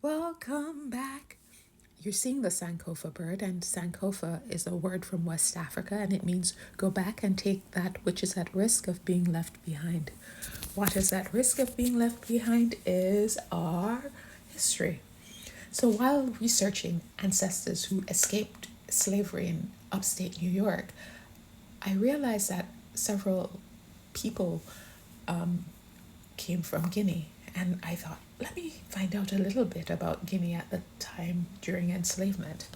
Welcome back. You're seeing the Sankofa bird, and Sankofa is a word from West Africa, and it means go back and take that which is at risk of being left behind. What is at risk of being left behind is our history. So while researching ancestors who escaped slavery in upstate New York, I realized that several people came from Guinea. And I thought, let me find out a little bit about Guinea at the time during enslavement.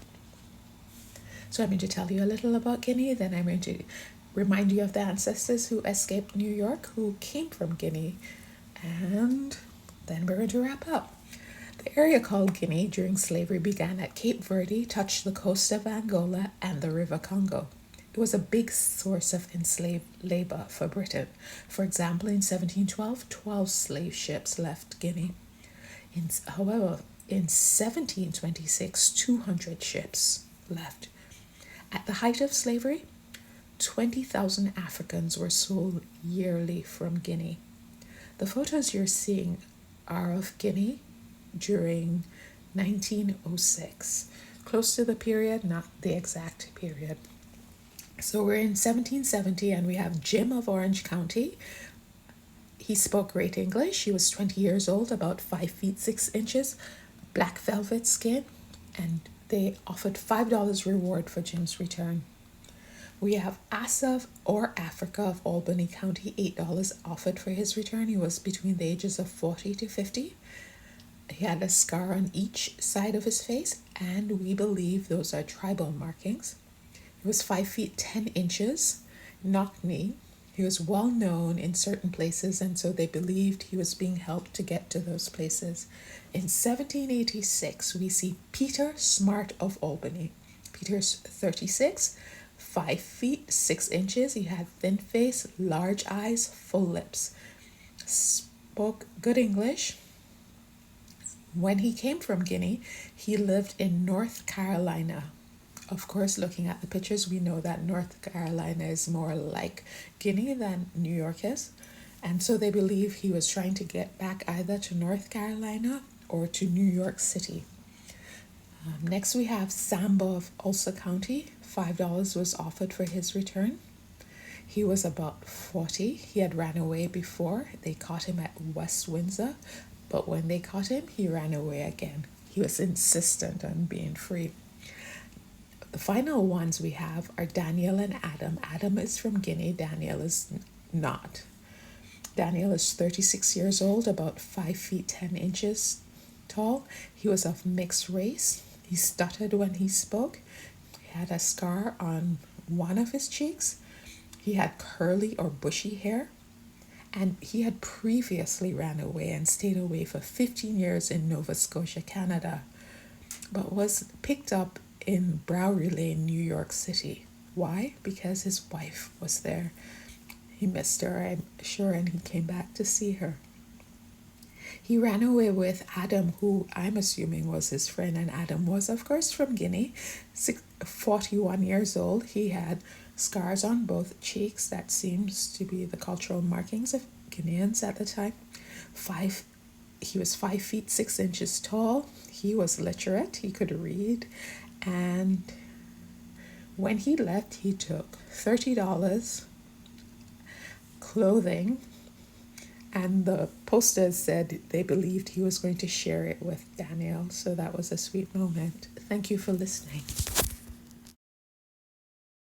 So I'm going to tell you a little about Guinea, then I'm going to remind you of the ancestors who escaped New York, who came from Guinea, and then we're going to wrap up. The area called Guinea during slavery began at Cape Verde, touched the coast of Angola and the River Congo. It was a big source of enslaved labor for Britain. For example, in 1712, 12 slave ships left Guinea. However, in 1726, 200 ships left. At the height of slavery, 20,000 Africans were sold yearly from Guinea. The photos you're seeing are of Guinea during 1906, close to the period, not the exact period. So we're in 1770 and we have Jim of Orange County. He spoke great English. He was 20 years old, about 5 feet 6 inches, black velvet skin, and they offered $5 reward for Jim's return. We have Asaf or Africa of Albany County, $8 offered for his return. He was between the ages of 40 to 50. He had a scar on each side of his face, and we believe those are tribal markings. He was 5 feet 10 inches, knock-knee. He was well known in certain places, and so they believed he was being helped to get to those places. In 1786, we see Peter Smart of Albany. Peter's 36, 5 feet 6 inches. He had thin face, large eyes, full lips. Spoke good English. When he came from Guinea, he lived in North Carolina. Of course, looking at the pictures, we know that North Carolina is more like Guinea than New York is. And so they believe he was trying to get back either to North Carolina or to New York City. Next, we have Samba of Ulster County. $5 was offered for his return. He was about 40. He had ran away before. They caught him at West Windsor. But when they caught him, he ran away again. He was insistent on being free. The final ones we have are Daniel and Adam. Adam is from Guinea. Daniel is not. Daniel is 36 years old, about 5 feet 10 inches tall. He was of mixed race. He stuttered when he spoke. He had a scar on one of his cheeks. He had curly or bushy hair. And he had previously ran away and stayed away for 15 years in Nova Scotia, Canada, but was picked up in Bowery Lane, New York City. Why? Because his wife was there. He missed her, I'm sure, and he came back to see her. He ran away with Adam, who I'm assuming was his friend, and Adam was, of course, from Guinea, 41 years old. He had scars on both cheeks. That seems to be the cultural markings of Guineans at the time. He was 5 feet 6 inches tall. He was literate. He could read. And when he left, he took $30, clothing, and the posters said they believed he was going to share it with Daniel. So that was a sweet moment. Thank you for listening.